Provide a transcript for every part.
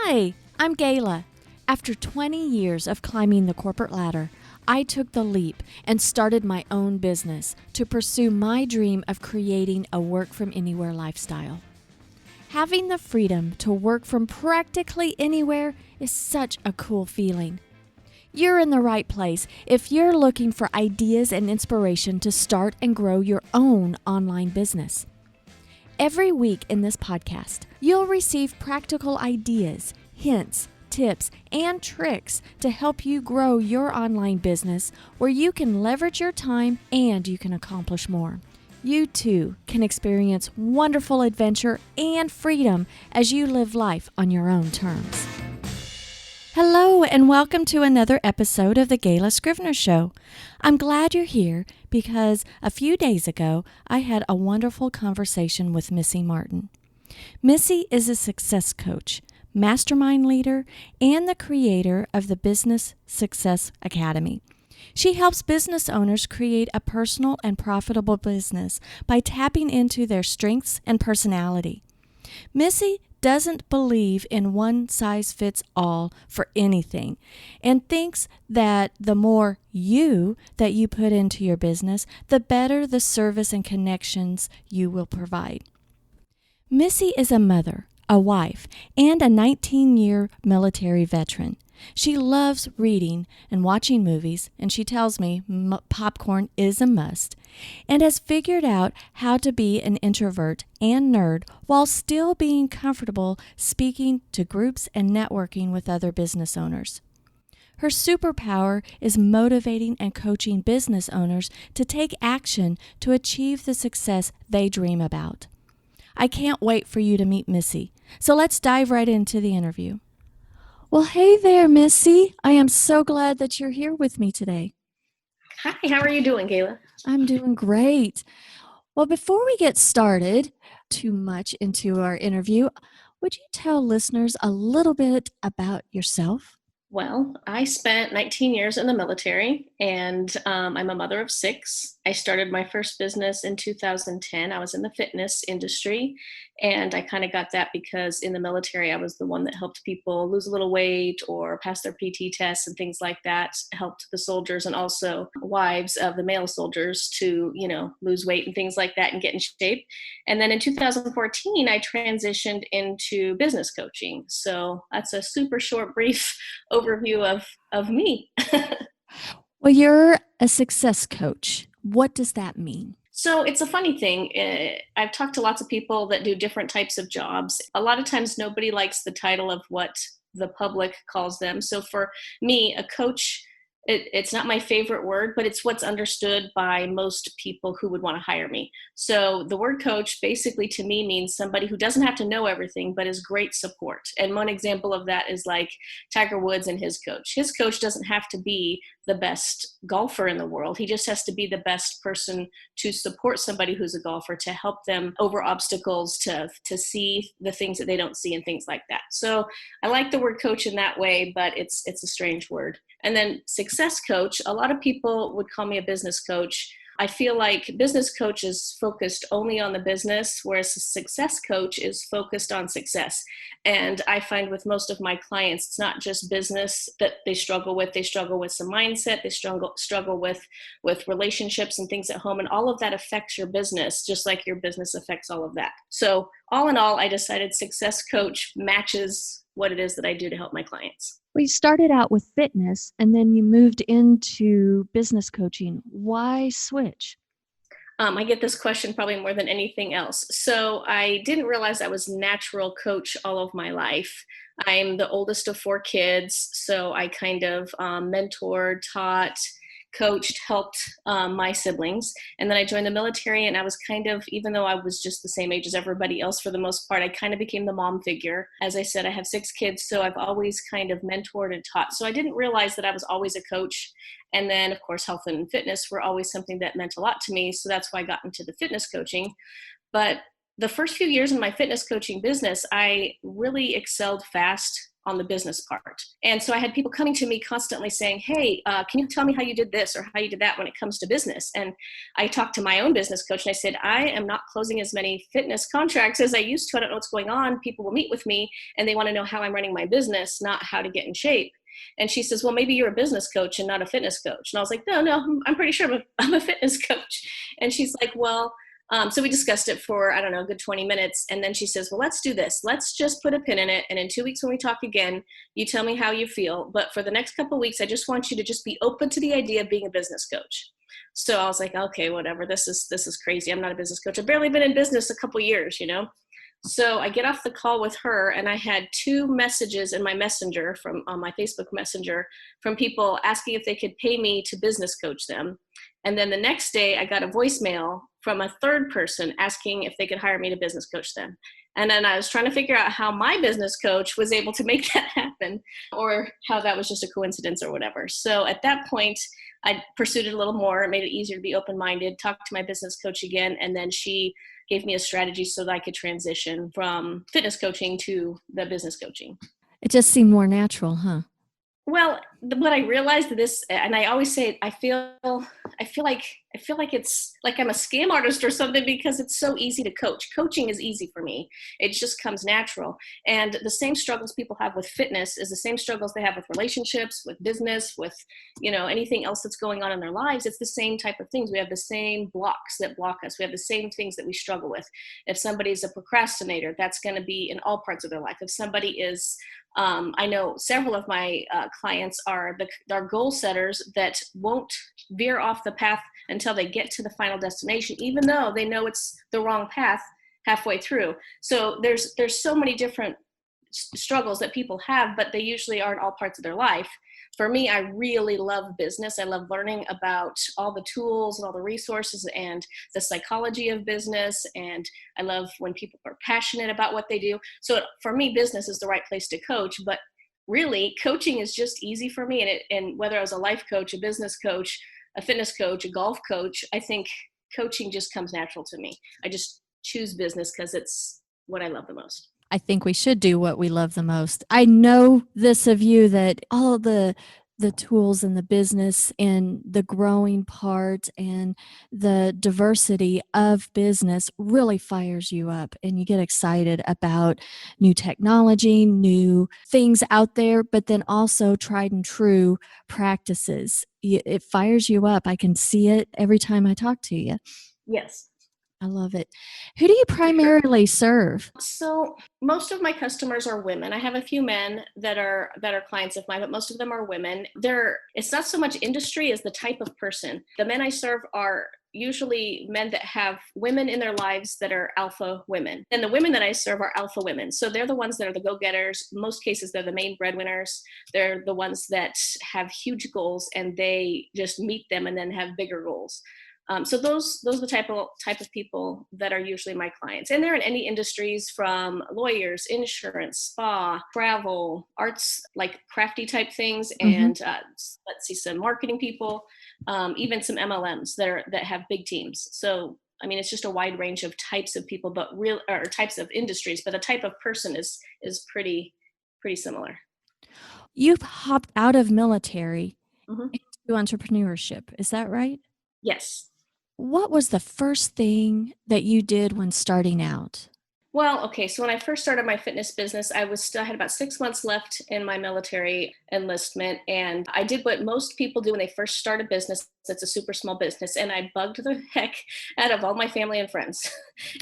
Hi, I'm Gayla. After 20 years of climbing the corporate ladder, I took the leap and started my own business to pursue my dream of creating a work-from-anywhere lifestyle. Having the freedom to work from practically anywhere is such a cool feeling. You're in the right place if you're looking for ideas and inspiration to start and grow your own online business. Every week in this podcast, you'll receive practical ideas, hints, tips, and tricks to help you grow your online business where you can leverage your time and you can accomplish more. You too can experience wonderful adventure and freedom as you live life on your own terms. Hello and welcome to another episode of the Gayla Scrivener Show. I'm glad you're here because a few days ago I had a wonderful conversation with Missy Martin. Missy is a success coach, Mastermind Leader, and the creator of the Business Success Academy. She helps business owners create a personal and profitable business by tapping into their strengths and personality. Missy doesn't believe in one-size-fits-all for anything and thinks that the more you that you put into your business, the better the service and connections you will provide. Missy is a mother, a wife, and a 19-year military veteran. She loves reading and watching movies, and she tells me popcorn is a must, and has figured out how to be an introvert and nerd while still being comfortable speaking to groups and networking with other business owners. Her superpower is motivating and coaching business owners to take action to achieve the success they dream about. I can't wait for you to meet Missy, so let's dive right into the interview. Well, hey there, Missy. I am so glad that you're here with me today. Hi, how are you doing, Gayla? I'm doing great. Well, before we get started too much into our interview, would you tell listeners a little bit about yourself? Well, I spent 19 years in the military, and I'm a mother of 6. I started my first business in 2010. I was in the fitness industry, and I kind of got that because in the military, I was the one that helped people lose a little weight or pass their PT tests and things like that, helped the soldiers and also wives of the male soldiers to, lose weight and things like that and get in shape. And then in 2014, I transitioned into business coaching. So that's a super short, brief overview of me. Well, you're a success coach. What does that mean? So it's a funny thing. I've talked to lots of people that do different types of jobs. A lot of times nobody likes the title of what the public calls them. So for me, a coach, it's not my favorite word, but it's what's understood by most people who would want to hire me. So the word coach basically to me means somebody who doesn't have to know everything, but is great support. And one example of that is like Tiger Woods and his coach. His coach doesn't have to be the best golfer in the world. He just has to be the best person to support somebody who's a golfer, to help them over obstacles, to see the things that they don't see and things like that. So I like the word coach in that way, but it's a strange word. And then success coach, a lot of people would call me a business coach. I feel like business coach is focused only on the business, whereas a success coach is focused on success. And I find with most of my clients, it's not just business that they struggle with. They struggle with some mindset. They struggle with relationships and things at home. And all of that affects your business, just like your business affects all of that. So all in all, I decided success coach matches what it is that I do to help my clients. Well, you started out with fitness and then you moved into business coaching. Why switch? I get this question probably more than anything else. So I didn't realize I was a natural coach all of my life. I'm the oldest of 4 kids, so I kind of mentored, taught, coached, helped my siblings. And then I joined the military, and I was kind of, even though I was just the same age as everybody else for the most part, I kind of became the mom figure. As I said, I have 6 kids, so I've always kind of mentored and taught. So I didn't realize that I was always a coach. And then, of course, health and fitness were always something that meant a lot to me. So that's why I got into the fitness coaching. But the first few years in my fitness coaching business, I really excelled fast on the business part. And so I had people coming to me constantly saying, hey, can you tell me how you did this or how you did that when it comes to business? And I talked to my own business coach and I said, I am not closing as many fitness contracts as I used to. I don't know what's going on. People will meet with me and they want to know how I'm running my business, not how to get in shape. And she says, well, maybe you're a business coach and not a fitness coach. And I was like, no, I'm pretty sure I'm a fitness coach. And she's like, well, so we discussed it for, I don't know, a good 20 minutes. And then she says, well, let's do this. Let's just put a pin in it. And in 2 weeks when we talk again, you tell me how you feel. But for the next couple of weeks, I just want you to just be open to the idea of being a business coach. So I was like, okay, whatever. This is crazy. I'm not a business coach. I've barely been in business a couple years, So I get off the call with her and I had 2 messages in my messenger on my Facebook Messenger from people asking if they could pay me to business coach them. And then the next day I got a voicemail from a third person asking if they could hire me to business coach them. And then I was trying to figure out how my business coach was able to make that happen or how that was just a coincidence or whatever. So at that point, I pursued it a little more. It made it easier to be open-minded, talked to my business coach again, and then she gave me a strategy so that I could transition from fitness coaching to the business coaching. It just seemed more natural, huh? Well, what I realized this, and I always say, I feel like it's like I'm a scam artist or something because it's so easy to coach. Coaching is easy for me. It just comes natural. And the same struggles people have with fitness is the same struggles they have with relationships, with business, with, anything else that's going on in their lives. It's the same type of things. We have the same blocks that block us. We have the same things that we struggle with. If somebody's a procrastinator, that's going to be in all parts of their life. If somebody is I know several of my clients are goal setters that won't veer off the path until they get to the final destination, even though they know it's the wrong path halfway through. So there's so many different struggles that people have, but they usually are in all parts of their life. For me, I really love business. I love learning about all the tools and all the resources and the psychology of business. And I love when people are passionate about what they do. So for me, business is the right place to coach. But really, coaching is just easy for me. And whether I was a life coach, a business coach, a fitness coach, a golf coach, I think coaching just comes natural to me. I just choose business because it's what I love the most. I think we should do what we love the most. I know this of you, that all the tools and the business and the growing part and the diversity of business really fires you up and you get excited about new technology, new things out there, but then also tried and true practices. It fires you up. I can see it every time I talk to you. Yes. I love it. Who do you primarily serve? So most of my customers are women. I have a few men that are clients of mine, but most of them are women. It's not so much industry as the type of person. The men I serve are usually men that have women in their lives that are alpha women. And the women that I serve are alpha women. So they're the ones that are the go-getters. In most cases, they're the main breadwinners. They're the ones that have huge goals and they just meet them and then have bigger goals. So those are the type of people that are usually my clients. And they're in any industries from lawyers, insurance, spa, travel, arts, like crafty type things. And let's see, some marketing people, even some MLMs that have big teams. So, I mean, it's just a wide range of types of people, but types of industries, but the type of person is pretty similar. You've hopped out of military Mm-hmm. into entrepreneurship. Is that right? Yes. What was the first thing that you did when starting out? Well, okay, so when I first started my fitness business, I had about 6 months left in my military enlistment. And I did what most people do when they first start a business that's a super small business. And I bugged the heck out of all my family and friends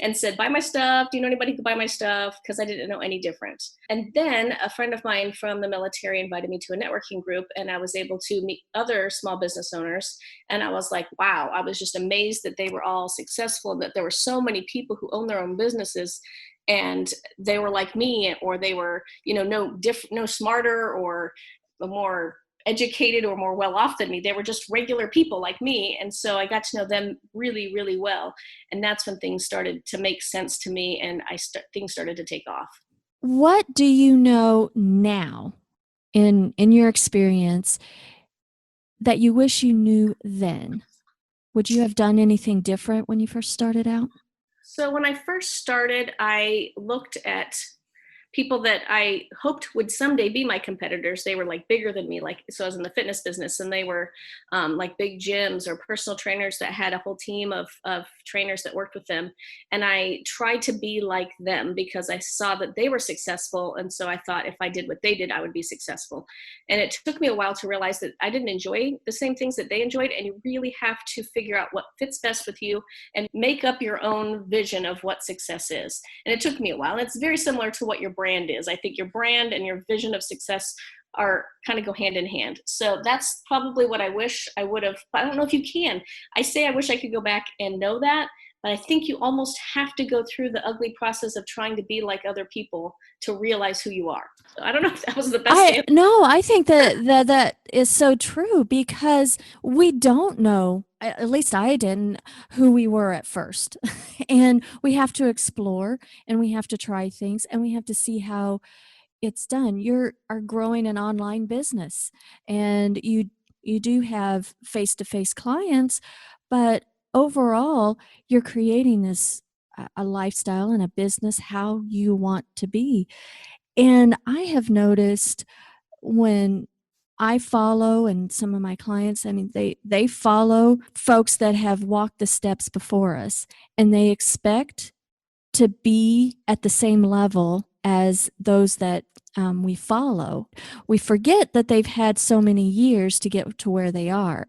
and said, buy my stuff. Do you know anybody who could buy my stuff? Because I didn't know any different. And then a friend of mine from the military invited me to a networking group and I was able to meet other small business owners. And I was like, wow, I was just amazed that they were all successful and that there were so many people who own their own businesses and they were like me, or they were, no smarter or more educated or more well off than me. They were just regular people like me. And so I got to know them really, really well. And that's when things started to make sense to me and things started to take off. What do you know now in your experience that you wish you knew then? Would you have done anything different when you first started out? So when I first started, I looked at people that I hoped would someday be my competitors. They were like bigger than me. Like, so I was in the fitness business, and they were like big gyms or personal trainers that had a whole team of trainers that worked with them. And I tried to be like them because I saw that they were successful. And so I thought if I did what they did, I would be successful. And it took me a while to realize that I didn't enjoy the same things that they enjoyed. And you really have to figure out what fits best with you and make up your own vision of what success is. And it took me a while. And it's very similar to what your brand is. I think your brand and your vision of success are kind of go hand in hand. So that's probably what I wish I would have. I don't know if you can. I say I wish I could go back and know that, but I think you almost have to go through the ugly process of trying to be like other people to realize who you are. So I don't know if that was the best answer. No, I think that is so true because we don't know, at least I didn't, who we were at first. And we have to explore and we have to try things and we have to see how it's done. Are growing an online business and you do have face-to-face clients, but overall you're creating this a lifestyle and a business how you want to be. And I have noticed when I follow and some of my clients, I mean, they follow folks that have walked the steps before us and they expect to be at the same level as those that we follow. We forget that they've had so many years to get to where they are,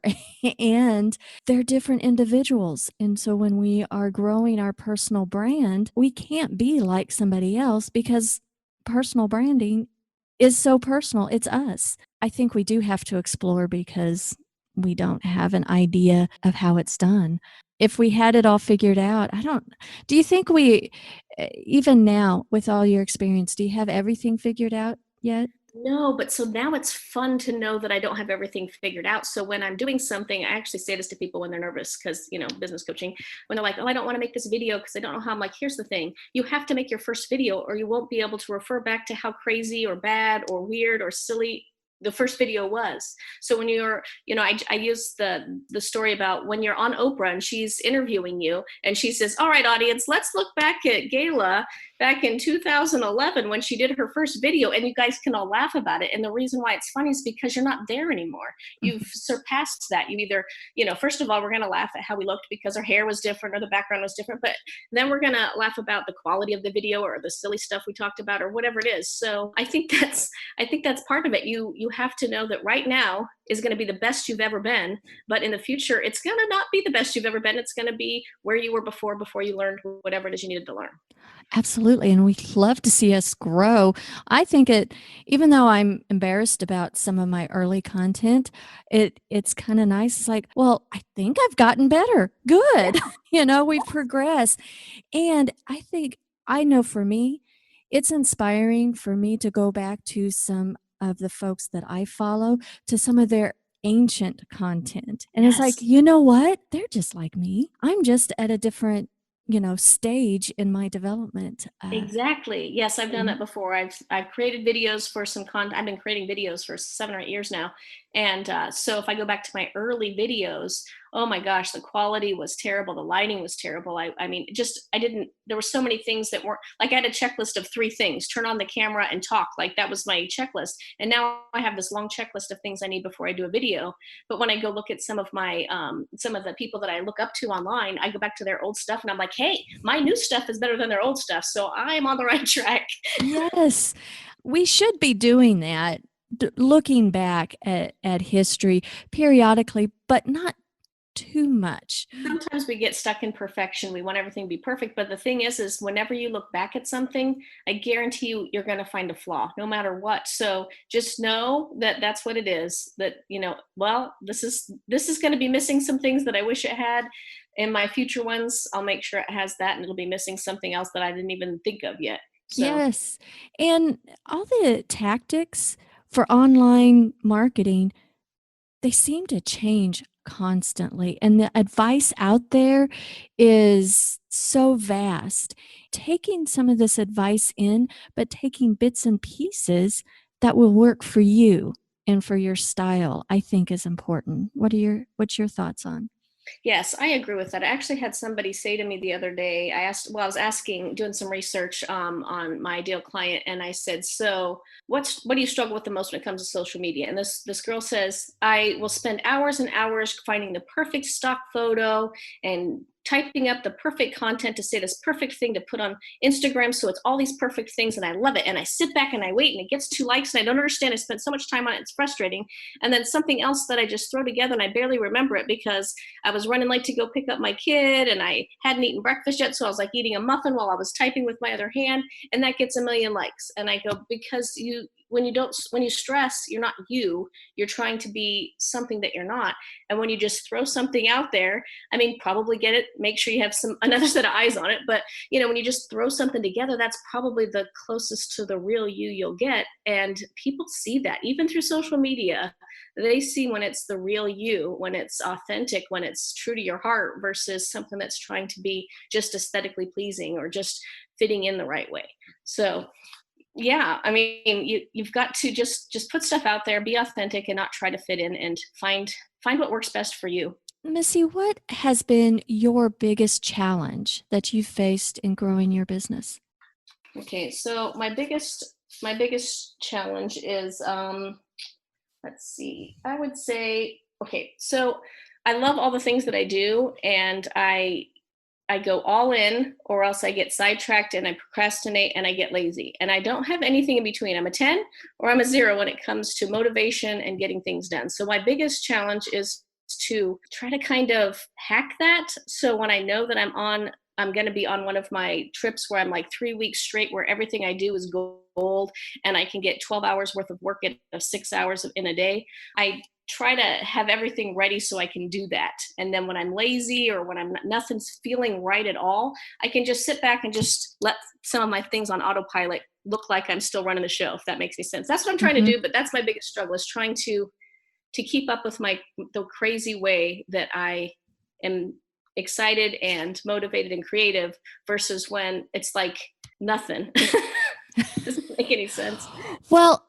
and they're different individuals. And so when we are growing our personal brand, we can't be like somebody else because personal branding is so personal. It's us. I think we do have to explore because we don't have an idea of how it's done. If we had it all figured out, do you think even now with all your experience, do you have everything figured out yet? No, but so now it's fun to know that I don't have everything figured out. So when I'm doing something, I actually say this to people when they're nervous because, business coaching, when they're like, oh, I don't want to make this video because I don't know how. I'm like, here's the thing. You have to make your first video or you won't be able to refer back to how crazy or bad or weird or silly the first video was. So when I use the story about when you're on Oprah and she's interviewing you and she says, all right, audience, let's look back at Gayla back in 2011 when she did her first video, and you guys can all laugh about it. And the reason why it's funny is because you're not there anymore. You've surpassed that. You either, first of all, we're going to laugh at how we looked because our hair was different or the background was different, but then we're going to laugh about the quality of the video or the silly stuff we talked about or whatever it is. So I think that's part of it. You have to know that right now is going to be the best you've ever been, but in the future, it's going to not be the best you've ever been. It's going to be where you were before you learned whatever it is you needed to learn. Absolutely. And we love to see us grow. I think even though I'm embarrassed about some of my early content, it's kind of nice. It's like, well, I think I've gotten better. Good. We've progressed. And I know for me, it's inspiring for me to go back to some of the folks that I follow, to some of their ancient content. And it's like, you know what? They're just like me. I'm just at a different stage in my development. Exactly. Yes, I've done that before. I've created videos for some content. I've been creating videos for 7 or 8 years now. And so if I go back to my early videos, oh my gosh, the quality was terrible. The lighting was terrible. There were so many things that weren't, like I had a checklist of 3 things: turn on the camera and talk. Like that was my checklist. And now I have this long checklist of things I need before I do a video. But when I go look at some of the people that I look up to online, I go back to their old stuff and I'm like, hey, my new stuff is better than their old stuff. So I'm on the right track. Yes, we should be doing that, looking back at history periodically, but not too much. Sometimes we get stuck in perfection. We want everything to be perfect. But the thing is whenever you look back at something, I guarantee you're going to find a flaw no matter what. So just know that that's what it is, that, well, this is going to be missing some things that I wish it had. In my future ones, I'll make sure it has that, and it'll be missing something else that I didn't even think of yet. So. Yes. And all the tactics for online marketing, they seem to change constantly. And the advice out there is so vast. Taking some of this advice in, but taking bits and pieces that will work for you and for your style, I think is important. What's your thoughts on? Yes, I agree with that. I actually had somebody say to me the other day, I was asking, doing some research on my ideal client, and I said, so what do you struggle with the most when it comes to social media? And this girl says, I will spend hours and hours finding the perfect stock photo and typing up the perfect content to say this perfect thing to put on Instagram. So it's all these perfect things, and I love it. And I sit back and I wait, and it gets 2 likes, and I don't understand. I spent so much time on it, it's frustrating. And then something else that I just throw together, and I barely remember it because I was running late to go pick up my kid and I hadn't eaten breakfast yet. So I was like eating a muffin while I was typing with my other hand, and that gets 1 million likes. And I go, because when you stress, you're not you're trying to be something that you're not. And when you just throw something out there, I mean, probably get it, make sure you have another set of eyes on it. But when you just throw something together, that's probably the closest to the real you'll get. And people see that even through social media. They see when it's the real you, when it's authentic, when it's true to your heart versus something that's trying to be just aesthetically pleasing or just fitting in the right way. So yeah, I mean, you've got to just put stuff out there, be authentic, and not try to fit in, and find what works best for you. Missy, what has been your biggest challenge that you faced in growing your business? Okay, so my biggest challenge is let's see. I would say, okay, so I love all the things that I do, and I go all in, or else I get sidetracked and I procrastinate and I get lazy. And I don't have anything in between. I'm a 10 or I'm a 0 when it comes to motivation and getting things done. So my biggest challenge is to try to kind of hack that. So when I know that I'm going to be on one of my trips where I'm like 3 weeks straight, where everything I do is gold and I can get 12 hours worth of work of 6 hours in a day. I try to have everything ready so I can do that. And then when I'm lazy or when nothing's feeling right at all, I can just sit back and just let some of my things on autopilot look like I'm still running the show, if that makes any sense. That's what I'm trying to Mhm. do, but that's my biggest struggle, is trying to keep up with the crazy way that I am excited and motivated and creative versus when it's like nothing. Doesn't make any sense. Well,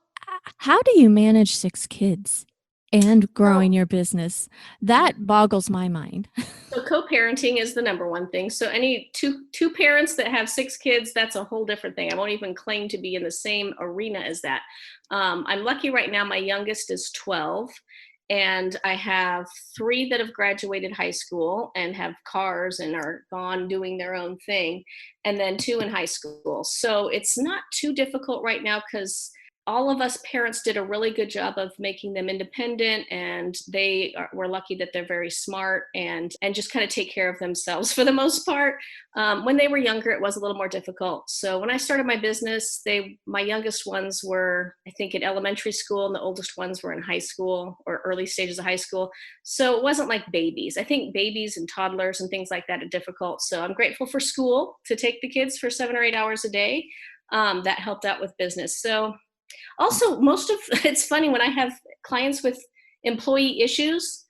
how do you manage 6 kids and growing Well, your business? That boggles my mind. so co-parenting is the number one thing. So any two parents that have 6 kids, that's a whole different thing. I won't even claim to be in the same arena as that. I'm lucky right now. My youngest is 12, and I have 3 that have graduated high school and have cars and are gone doing their own thing, and then 2 in high school. So it's not too difficult right now because all of us parents did a really good job of making them independent, and we're lucky that they're very smart and just kind of take care of themselves for the most part. When they were younger, it was a little more difficult. So when I started my business, my youngest ones were, I think, in elementary school, and the oldest ones were in high school or early stages of high school. So it wasn't like babies. I think babies and toddlers and things like that are difficult. So I'm grateful for school to take the kids for 7 or 8 hours a day. That helped out with business. So also, it's funny when I have clients with employee issues,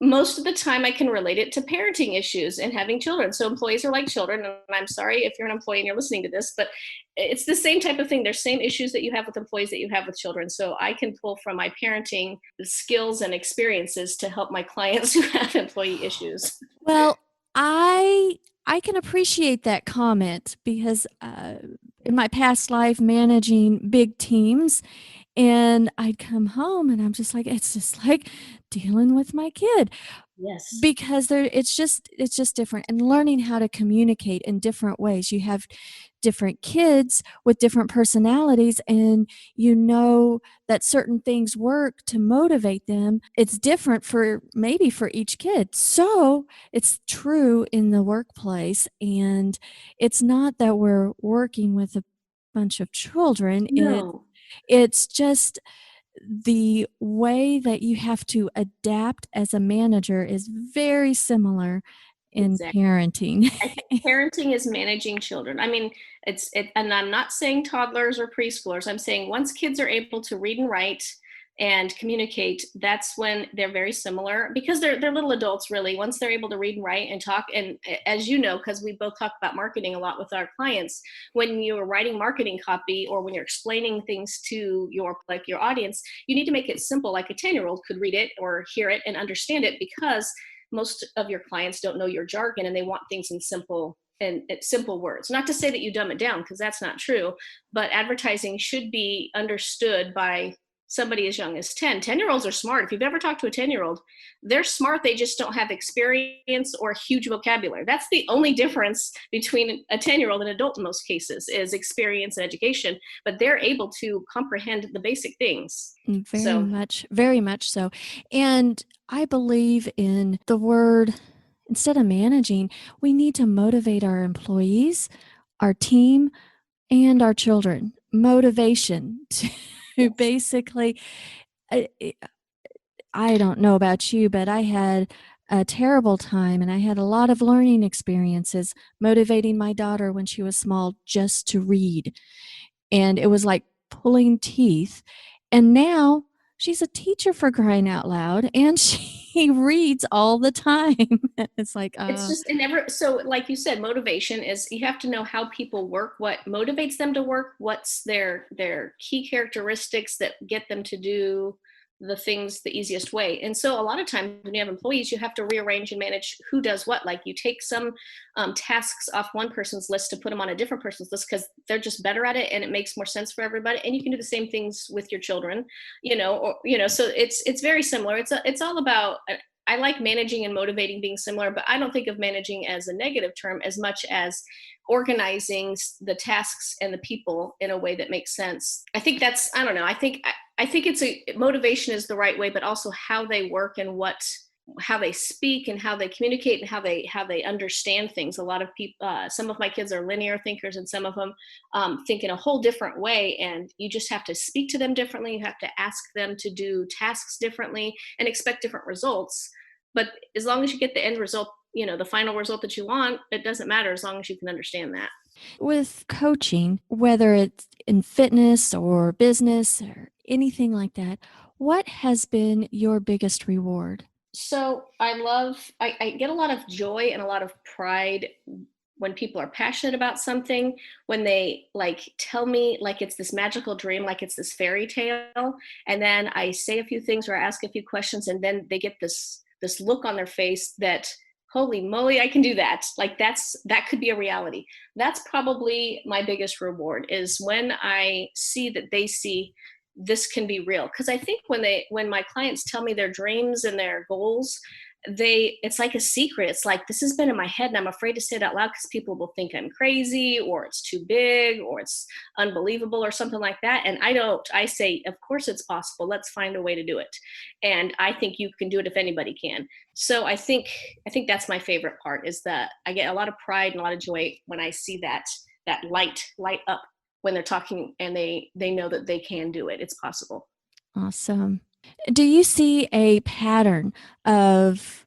most of the time I can relate it to parenting issues and having children. So employees are like children, and I'm sorry if you're an employee and you're listening to this, but it's the same type of thing. There's same issues that you have with employees that you have with children. So I can pull from my parenting skills and experiences to help my clients who have employee issues. Well, I can appreciate that comment because, in my past life managing big teams, and I'd come home and I'm just like, it's just like dealing with my kid. Yes. Because it's just different, and learning how to communicate in different ways. You have different kids with different personalities, and you know that certain things work to motivate them. It's different for maybe for each kid. So, it's true in the workplace, and it's not that we're working with a bunch of children. No, It's just the way that you have to adapt as a manager is very similar in exactly. parenting. I think parenting is managing children. I mean, and I'm not saying toddlers or preschoolers. I'm saying once kids are able to read and write and communicate, that's when they're very similar, because they're little adults really. Once they're able to read and write and talk, and as you know, because we both talk about marketing a lot with our clients, when you're writing marketing copy or when you're explaining things to your audience, you need to make it simple, like a 10-year-old could read it or hear it and understand it, because most of your clients don't know your jargon and they want things in simple words. Not to say that you dumb it down, because that's not true, but advertising should be understood by somebody as young as 10. 10-year-olds are smart. If you've ever talked to a 10-year-old, they're smart. They just don't have experience or huge vocabulary. That's the only difference between a 10-year-old and an adult in most cases, is experience and education, but they're able to comprehend the basic things. Very much so. And I believe in the word, instead of managing, we need to motivate our employees, our team, and our children. Motivation to basically, I don't know about you, but I had a terrible time and I had a lot of learning experiences motivating my daughter when she was small just to read. And it was like pulling teeth. And now she's a teacher, for crying out loud, and she reads all the time. It's like, it's just, it never, so like you said, motivation is, you have to know how people work, what motivates them to work, what's their key characteristics that get them to do the things the easiest way. And so a lot of times when you have employees, you have to rearrange and manage who does what. Like you take some tasks off one person's list to put them on a different person's list because they're just better at it and it makes more sense for everybody. And you can do the same things with your children, so it's very similar. It's all about, I like managing and motivating being similar, but I don't think of managing as a negative term as much as organizing the tasks and the people in a way that makes sense. I think that's, I don't know. I think motivation is the right way, but also how they work and how they speak and how they communicate and how they understand things. A lot of people, some of my kids are linear thinkers and some of them think in a whole different way. And you just have to speak to them differently. You have to ask them to do tasks differently and expect different results. But as long as you get the end result, the final result that you want, it doesn't matter as long as you can understand that. With coaching, whether it's in fitness or business or anything like that, what has been your biggest reward? So I get a lot of joy and a lot of pride when people are passionate about something, when they like tell me like it's this magical dream, like it's this fairy tale. And then I say a few things or I ask a few questions and then they get this look on their face that, holy moly, I can do that. Like that could be a reality. That's probably my biggest reward, is when I see that they see this can be real. Because I think when my clients tell me their dreams and their goals, it's like a secret. It's like, this has been in my head and I'm afraid to say it out loud because people will think I'm crazy or it's too big or it's unbelievable or something like that. And I say, of course it's possible. Let's find a way to do it. And I think you can do it if anybody can. So I think that's my favorite part, is that I get a lot of pride and a lot of joy when I see that light up when they're talking and they know that they can do it. It's possible. Awesome. Do you see a pattern of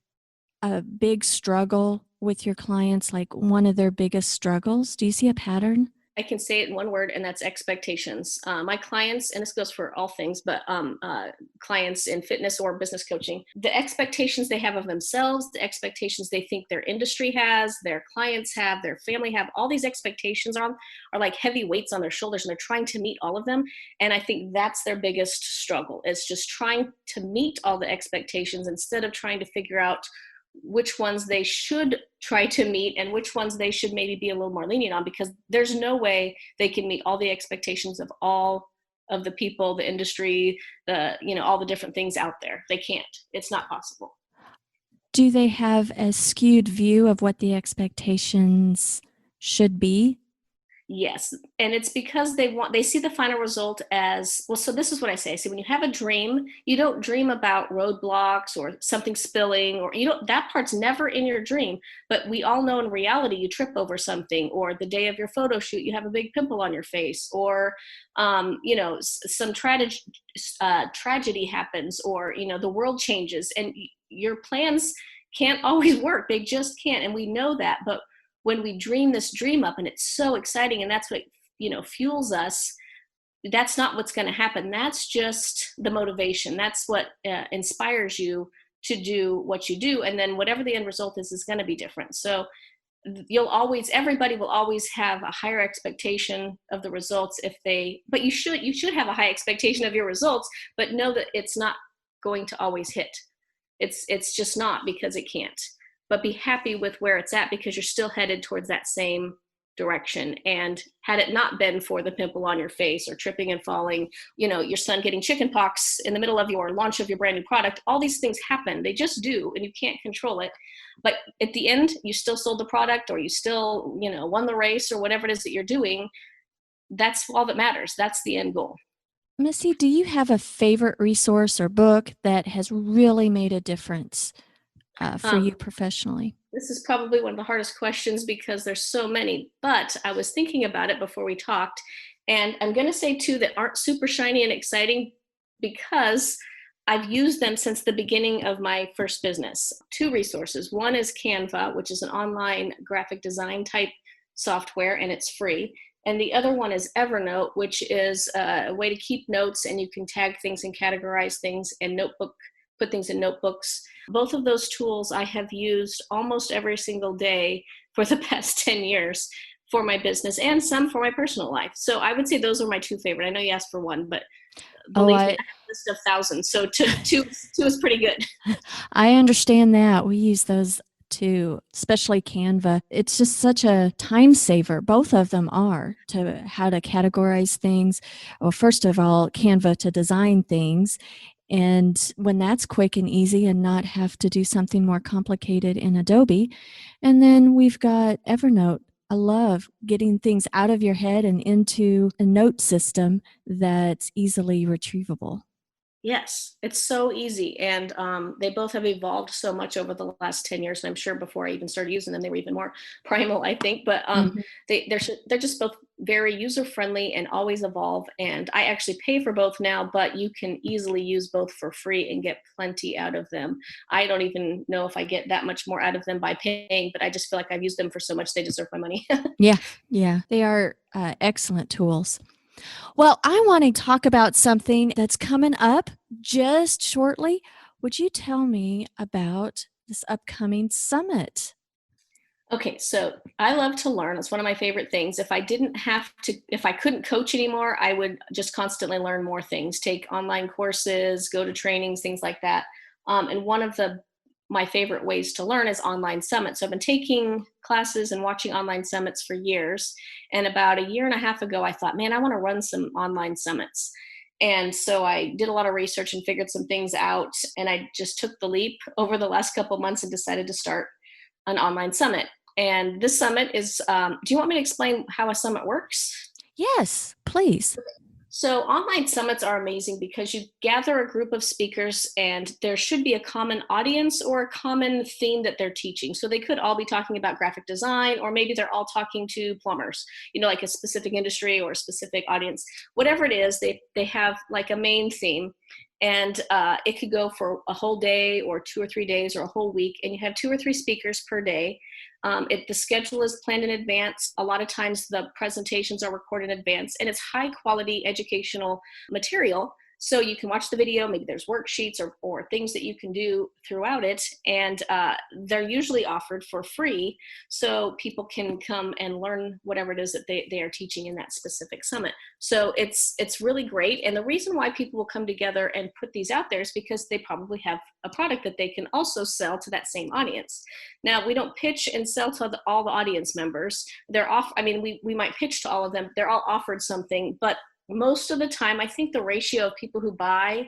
a big struggle with your clients, like one of their biggest struggles? Do you see a pattern? I can say it in one word, and that's expectations. My clients, and this goes for all things, but clients in fitness or business coaching, the expectations they have of themselves, the expectations they think their industry has, their clients have, their family have, all these expectations are like heavy weights on their shoulders, and they're trying to meet all of them. And I think that's their biggest struggle, is just trying to meet all the expectations instead of trying to figure out which ones they should try to meet and which ones they should maybe be a little more lenient on, because there's no way they can meet all the expectations of all of the people, the industry, all the different things out there. They can't. It's not possible. Do they have a skewed view of what the expectations should be? Yes. And it's because they see the final result as, well, so this is what I say. See, when you have a dream, you don't dream about roadblocks or something spilling, or that part's never in your dream. But we all know in reality, you trip over something, or the day of your photo shoot, you have a big pimple on your face, or, some tragedy happens, or, the world changes and your plans can't always work. They just can't. And we know that. But when we dream this dream up and it's so exciting and that's what, fuels us, that's not what's going to happen. That's just the motivation. That's what inspires you to do what you do. And then whatever the end result is going to be different. So everybody will always have a higher expectation of the results but you should have a high expectation of your results, but know that it's not going to always hit. It's just not, because it can't. But be happy with where it's at, because you're still headed towards that same direction. And had it not been for the pimple on your face, or tripping and falling, your son getting chicken pox in the middle of your launch of your brand new product, all these things happen. They just do, and you can't control it. But at the end, you still sold the product, or you still, won the race, or whatever it is that you're doing. That's all that matters. That's the end goal. Missy, do you have a favorite resource or book that has really made a difference for you Um, professionally? this is probably one of the hardest questions, because there's so many, but I was thinking about it before we talked. And I'm going to say two that aren't super shiny and exciting, because I've used them since the beginning of my first business. Two resources. One is Canva, which is an online graphic design type software, and it's free. And the other one is Evernote, which is a way to keep notes, and you can tag things and categorize things, and put things in notebooks. Both of those tools I have used almost every single day for the past 10 years for my business, and some for my personal life. So I would say those are my two favorite. I know you asked for one, but Oh, believe me, I have a list of thousands. So two is pretty good. I understand that. We use those too, especially Canva. It's just such a time saver. Both of them are, to how to categorize things. Well, first of all, Canva to design things. And when that's quick and easy and not have to do something more complicated in Adobe. And then we've got Evernote. I love getting things out of your head and into a note system that's easily retrievable. Yes, it's so easy. And they both have evolved so much over the last 10 years. And I'm sure before I even started using them, they were even more primal, I think. But Mhm. they're just both very user friendly and always evolve. And I actually pay for both now, but you can easily use both for free and get plenty out of them. I don't even know if I get that much more out of them by paying, but I just feel like I've used them for so much, they deserve my money. Yeah, yeah, they are excellent tools. Well, I want to talk about something that's coming up just shortly. Would you tell me about this upcoming summit? Okay, so I love to learn. It's one of my favorite things. If I couldn't coach anymore, I would just constantly learn more things, take online courses, go to trainings, things like that. And one of my favorite ways to learn is online summits. So I've been taking classes and watching online summits for years. And about a year and a half ago, I thought, man, I want to run some online summits. And so I did a lot of research and figured some things out. And I just took the leap over the last couple months and decided to start an online summit. And this summit is, do you want me to explain how a summit works? Yes, please. So, online summits are amazing because you gather a group of speakers, and there should be a common audience or a common theme that they're teaching. So, they could all be talking about graphic design, or maybe they're all talking to plumbers, like a specific industry or a specific audience. Whatever it is, they have like a main theme. And it could go for a whole day or 2 or 3 days or a whole week. And you have 2 or 3 speakers per day. The schedule is planned in advance. A lot of times the presentations are recorded in advance, and it's high quality educational material. So you can watch the video, maybe there's worksheets or things that you can do throughout it. And they're usually offered for free, so people can come and learn whatever it is that they are teaching in that specific summit. So it's really great. And the reason why people will come together and put these out there is because they probably have a product that they can also sell to that same audience. Now, we don't pitch and sell to all the audience members. We might pitch to all of them. They're all offered something, but most of the time, I think the ratio of people who buy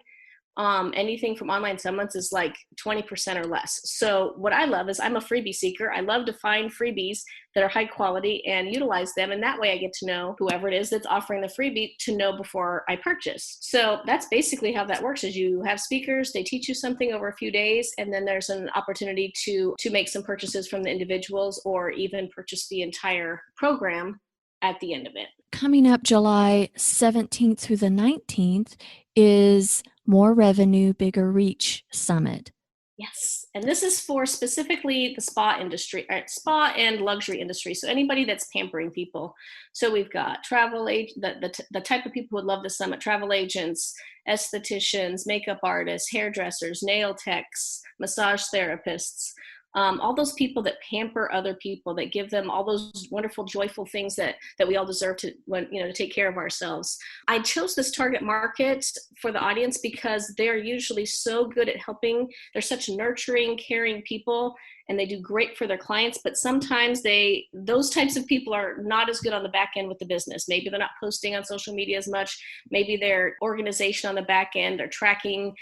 anything from online summits is like 20% or less. So what I love is I'm a freebie seeker. I love to find freebies that are high quality and utilize them. And that way I get to know whoever it is that's offering the freebie to know before I purchase. So that's basically how that works. Is you have speakers, they teach you something over a few days, and then there's an opportunity to make some purchases from the individuals, or even purchase the entire program at the end of it. Coming up July 17th through the 19th is More Revenue, Bigger Reach Summit. Yes. And this is for specifically the spa industry, spa and luxury industry. So anybody that's pampering people. So we've got the type of people who would love the summit: travel agents, estheticians, makeup artists, hairdressers, nail techs, massage therapists, all those people that pamper other people, that give them all those wonderful, joyful things that we all deserve to, to take care of ourselves. I chose this target market for the audience because they're usually so good at helping. They're such nurturing, caring people, and they do great for their clients. But sometimes those types of people are not as good on the back end with the business. Maybe they're not posting on social media as much. Maybe their organization on the back end, they're tracking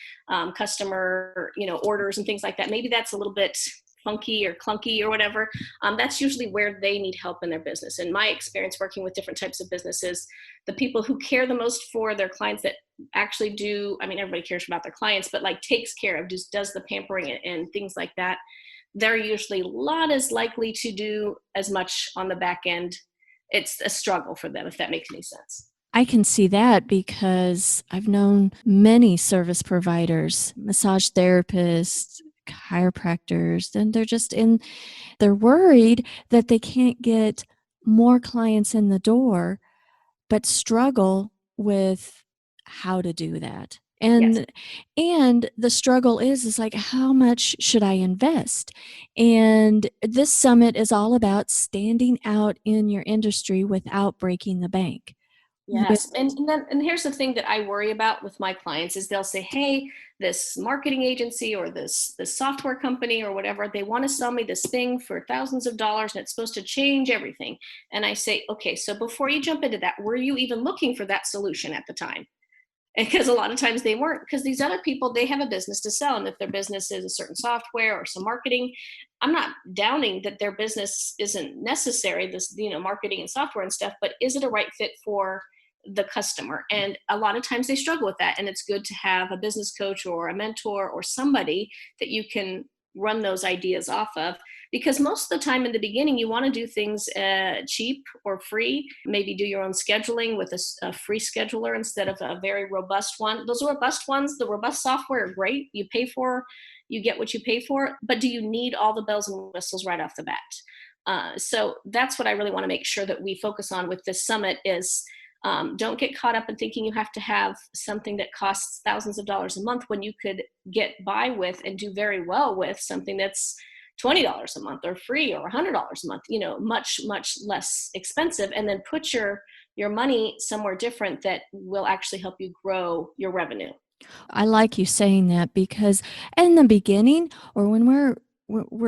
customer, orders and things like that. Maybe that's a little bit funky or clunky or whatever. That's usually where they need help in their business. In my experience working with different types of businesses, the people who care the most for their clients, that actually do, everybody cares about their clients, but like takes care of, just does the pampering and things like that, they're usually not as likely to do as much on the back end. It's a struggle for them, if that makes any sense. I can see that because I've known many service providers, massage therapists, chiropractors, and they're worried that they can't get more clients in the door, but struggle with how to do that. Yes. And the struggle is like, how much should I invest? And this summit is all about standing out in your industry without breaking the bank. Yes. And here's the thing that I worry about with my clients is they'll say, hey, this marketing agency or this software company or whatever, they want to sell me this thing for thousands of dollars and it's supposed to change everything. And I say, okay, so before you jump into that, were you even looking for that solution at the time? Because a lot of times they weren't, because these other people, they have a business to sell. And if their business is a certain software or some marketing, I'm not downing that their business isn't necessary, this, marketing and software and stuff, but is it a right fit for the customer? And a lot of times they struggle with that. And it's good to have a business coach or a mentor or somebody that you can run those ideas off of, because most of the time in the beginning you want to do things cheap or free. Maybe do your own scheduling with a free scheduler instead of a very robust one. Those robust ones, the robust software are great. You get what you pay for, but do you need all the bells and whistles right off the bat? So that's what I really want to make sure that we focus on with this summit is don't get caught up in thinking you have to have something that costs thousands of dollars a month when you could get by with and do very well with something that's $20 a month or free or $100 a month, much, much less expensive, and then put your money somewhere different that will actually help you grow your revenue. I like you saying that because in the beginning or when we're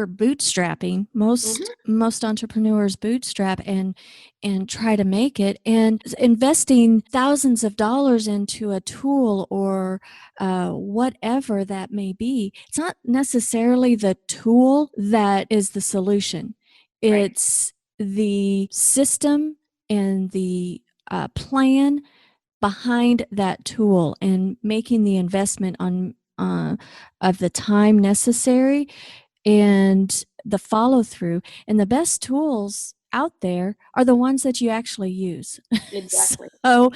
bootstrapping, most entrepreneurs bootstrap and try to make it, and investing thousands of dollars into a tool or whatever that may be, it's not necessarily the tool that is the solution. Right. It's the system and the plan behind that tool and making the investment on of the time necessary and the follow through. And the best tools out there are the ones that you actually use. Exactly. So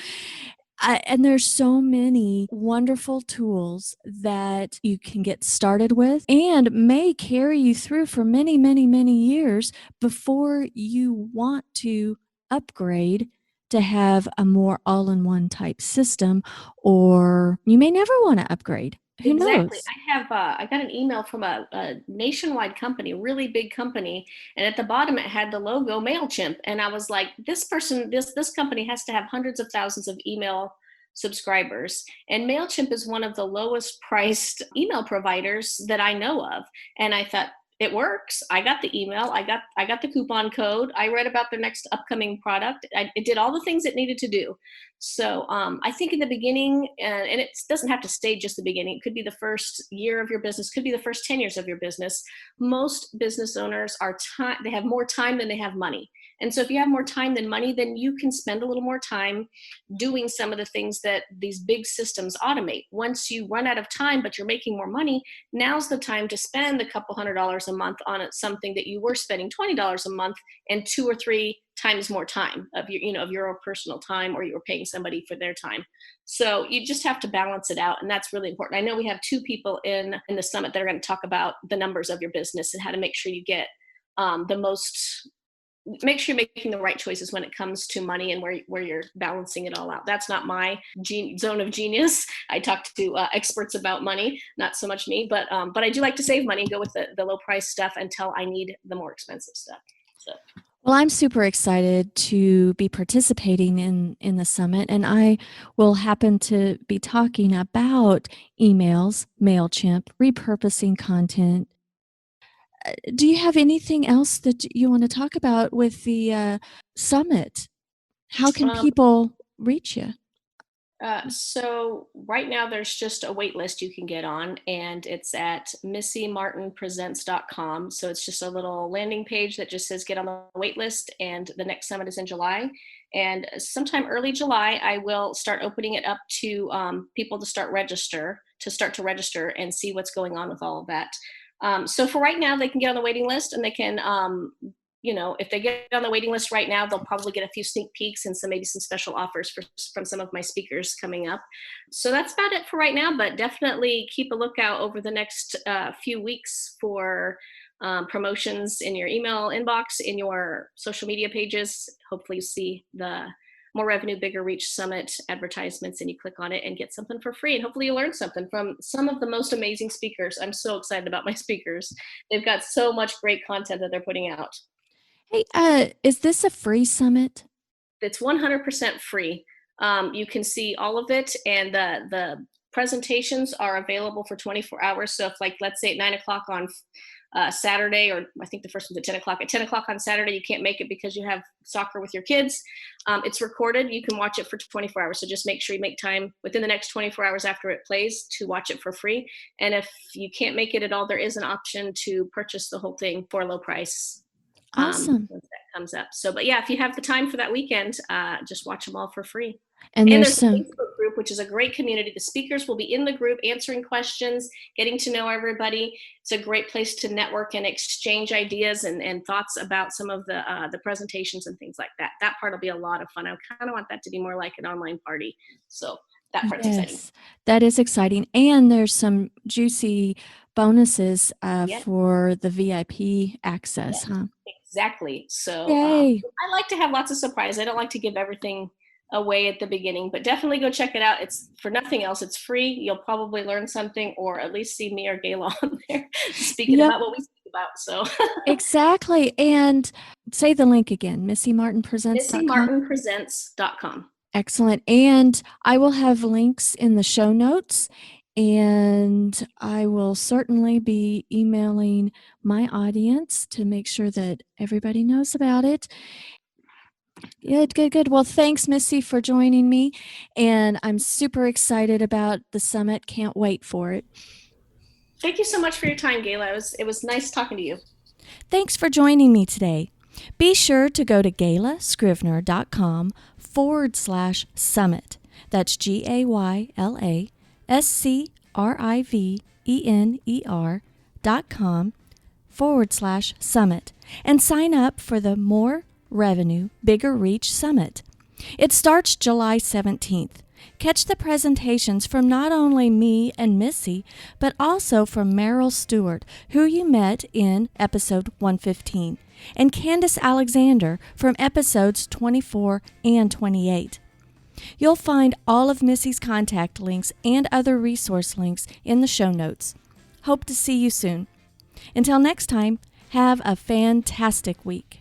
and there's so many wonderful tools that you can get started with and may carry you through for many, many, many years before you want to upgrade to have a more all-in-one type system, or you may never want to upgrade. Who Exactly. knows? I got an email from a nationwide company, really big company, and at the bottom it had the logo MailChimp, and I was like, this company has to have hundreds of thousands of email subscribers, and MailChimp is one of the lowest priced email providers that I know of. And I thought, it works. I got the email. I got the coupon code. I read about their next upcoming product. It did all the things it needed to do. So I think in the beginning, and it doesn't have to stay just the beginning. It could be the first year of your business, could be the first 10 years of your business. Most business owners they have more time than they have money. And so if you have more time than money, then you can spend a little more time doing some of the things that these big systems automate. Once you run out of time, but you're making more money, now's the time to spend a couple $100s a month on something that you were spending $20 a month and 2 or 3 times more time of your own personal time, or you were paying somebody for their time. So you just have to balance it out. And that's really important. I know we have 2 people in the summit that are going to talk about the numbers of your business and how to make sure you get the most make sure you're making the right choices when it comes to money and where you're balancing it all out. That's not my zone of genius. I talk to experts about money, not so much me, but I do like to save money and go with the low price stuff until I need the more expensive stuff. So. Well, I'm super excited to be participating in the summit, and I will happen to be talking about emails, MailChimp, repurposing content. Do you have anything else that you want to talk about with the summit? How can people reach you? So right now there's just a wait list you can get on, and it's at missymartinpresents.com. So it's just a little landing page that just says get on the wait list, and the next summit is in July. And sometime early July, I will start opening it up to people to start to register and see what's going on with all of that. So for right now, they can get on the waiting list, and they can if they get on the waiting list right now, they'll probably get a few sneak peeks and maybe some special offers from some of my speakers coming up. So that's about it for right now, but definitely keep a lookout over the next few weeks for promotions in your email inbox, in your social media pages. Hopefully you see the More Revenue, Bigger Reach Summit advertisements, and you click on it and get something for free. And hopefully you learn something from some of the most amazing speakers. I'm so excited about my speakers. They've got so much great content that they're putting out. Hey, is this a free summit? It's 100% free. You can see all of it, and the presentations are available for 24 hours. So if, like, let's say at 9 o'clock on Saturday, or I think the first one's at 10 o'clock. At 10 o'clock on Saturday, you can't make it because you have soccer with your kids. It's recorded. You can watch it for 24 hours. So just make sure you make time within the next 24 hours after it plays to watch it for free. And if you can't make it at all, there is an option to purchase the whole thing for a low price. Awesome. Once that comes up. So, but yeah, if you have the time for that weekend, just watch them all for free. And there's a Facebook group, which is a great community. The speakers will be in the group answering questions, getting to know everybody. It's a great place to network and exchange ideas and thoughts about some of the presentations and things like that. That part will be a lot of fun. I kind of want that to be more like an online party. So that part's exciting. That is exciting. And there's some juicy bonuses for the VIP access, huh? Exactly. So I like to have lots of surprises. I don't like to give everything away at the beginning, but definitely go check it out. It's for nothing else. It's free. You'll probably learn something, or at least see me or Gayla on there speaking about what we speak about. So exactly. And say the link again, MissyMartinPresents.com. MissyMartinPresents.com. Excellent. And I will have links in the show notes, and I will certainly be emailing my audience to make sure that everybody knows about it. Good. Well, thanks, Missy, for joining me. And I'm super excited about the summit. Can't wait for it. Thank you so much for your time, Gayla. It was nice talking to you. Thanks for joining me today. Be sure to go to GaylaScrivener.com/summit. That's GaylaScrivener.com/summit and sign up for the More Revenue, Bigger Reach Summit. It starts July 17th. Catch the presentations from not only me and Missy, but also from Meryl Stewart, who you met in episode 115, and Candace Alexander from episodes 24 and 28. You'll find all of Missy's contact links and other resource links in the show notes. Hope to see you soon. Until next time, have a fantastic week.